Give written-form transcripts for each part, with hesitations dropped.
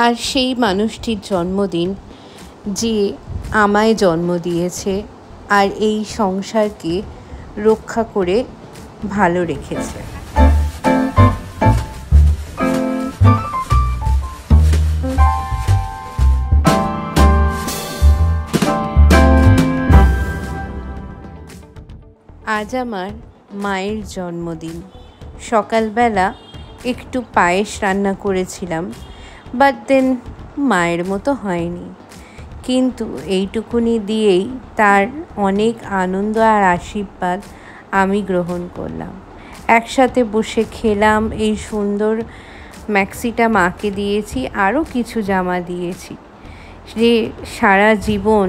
আর সেই মানুষটির জন্মদিন যে আমায় জন্ম দিয়েছে আর এই সংসারকে রক্ষা করে ভালো রেখেছে। আজ আমার মায়ের জন্মদিন। সকালবেলা একটু পায়েস রান্না করেছিলাম, বাট দেন মায়ের মতো হয়নি, কিন্তু এইটুকুনি দিয়েই তার অনেক আনন্দ আর আশীর্বাদ আমি গ্রহণ করলাম। একসাথে বসে খেলাম, এই সুন্দর ম্যাক্সিটা মাকে দিয়েছি, আরও কিছু জামা দিয়েছি। যে সারা জীবন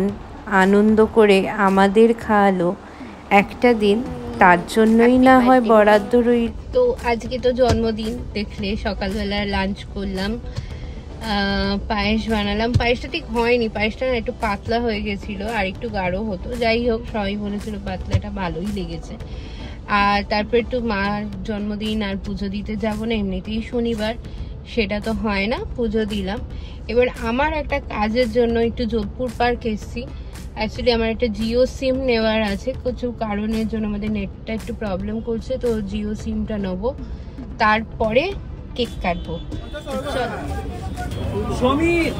আনন্দ করে আমাদের খাওয়ালো একটা দিন, তার জন্যই না হয় বরাদ্দ রইল। তো আজকে তো জন্মদিন, দেখলে সকালবেলা লাঞ্চ করলাম, পায়েস বানালাম। পায়েসটা ঠিক হয়নি, পায়েসটা একটু পাতলা হয়ে গেছিলো, আর একটু গাঢ় হতো। যাই হোক, সবাই বলেছিল পাতলাটা ভালোই লেগেছে। আর তারপর একটু মার জন্মদিন আর পুজো দিতে যাবো না, এমনিতেই শনিবার, সেটা তো হয় না, পুজো দিলাম। এবার আমার একটা কাজের জন্য একটু যোধপুর পার্ক এসেছি। অ্যাকচুয়ালি আমার একটা জিও সিম নেওয়ার আছে, কিছু কারণের জন্য আমাদের নেটটা একটু প্রবলেম করছে, তো জিও সিমটা নেবো, তারপরে কেক কাটবো। চল সমীর,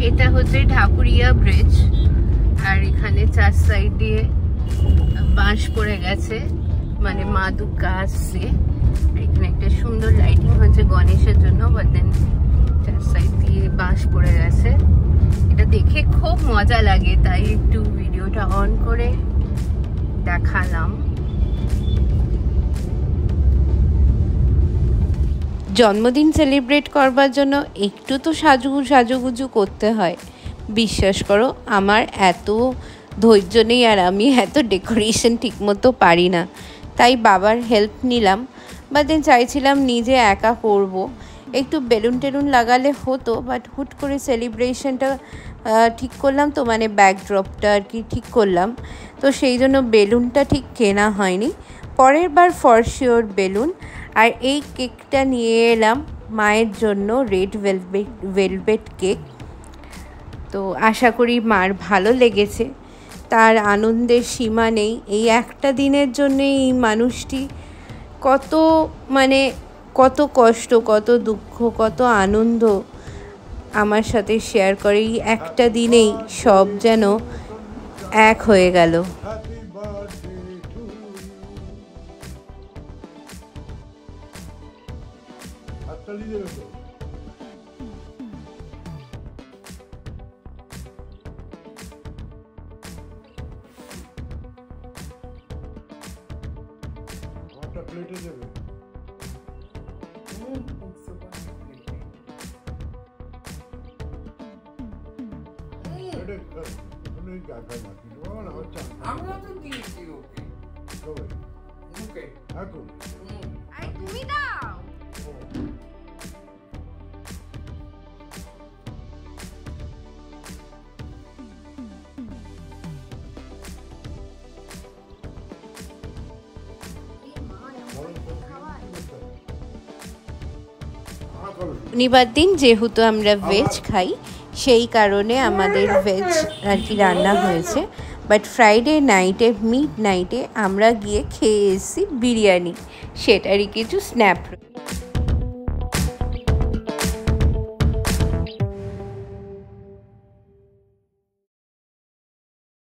এটা হচ্ছে ঢাকুরিয়া ব্রিজ, আর এখানে চার সাইড দিয়ে বাঁশ পড়ে গেছে, মানে মা দুর্গা আসছে। এখানে একটা সুন্দর লাইটিং হচ্ছে গণেশের জন্য, বাট দেন চার সাইড দিয়ে বাঁশ পড়ে গেছে। এটা দেখে খুব মজা লাগে, তাই একটু ভিডিওটা অন করে দেখালাম। জন্মদিন সেলিব্রেট করবার জন্য একটু তো সাজুগুজু করতে হয়। বিশ্বাস করো, আমার এত ধৈর্য নেই, আর আমি এত ডেকোরেশন ঠিকমতো পারি না, তাই বাবার হেল্প নিলাম। বা দেন চাইছিলাম নিজে একা করব, একটু বেলুন টেলুন লাগালে হতো, বাট হুট করে সেলিব্রেশনটা ঠিক করলাম, তো মানে ব্যাকড্রপটা আর কি ঠিক করলাম, তো সেই জন্য বেলুনটা ঠিক কেনা হয়নি। পরের বার ফর শিওর বেলুন। আর এই কেকটা নিয়ে এলাম মায়ের জন্য, রেড ভেলভেট কেক। তো আশা করি মার ভালো লেগেছে। তার আনন্দের সীমা নেই। এই একটা দিনের জন্য এই মানুষটি কত কষ্ট, কত দুঃখ, কত আনন্দ আমার সাথে শেয়ার করে। এই একটা দিনেই সব যেন এক হয়ে গেল। প্লেটে যাবে আমরা তো দিয়েছি ওকে, ওকে এখন তুমি দাও। শনিবার দিন যেহেতু আমরা ভেজ খাই, সেই কারণে আমাদের ভেজ আর কি রান্না হয়েছে। বাট ফ্রাইডে নাইটে মিড নাইটে আমরা গিয়ে খেয়ে এসেছি বিরিয়ানি, সেটারই কিছু স্ন্যাপ।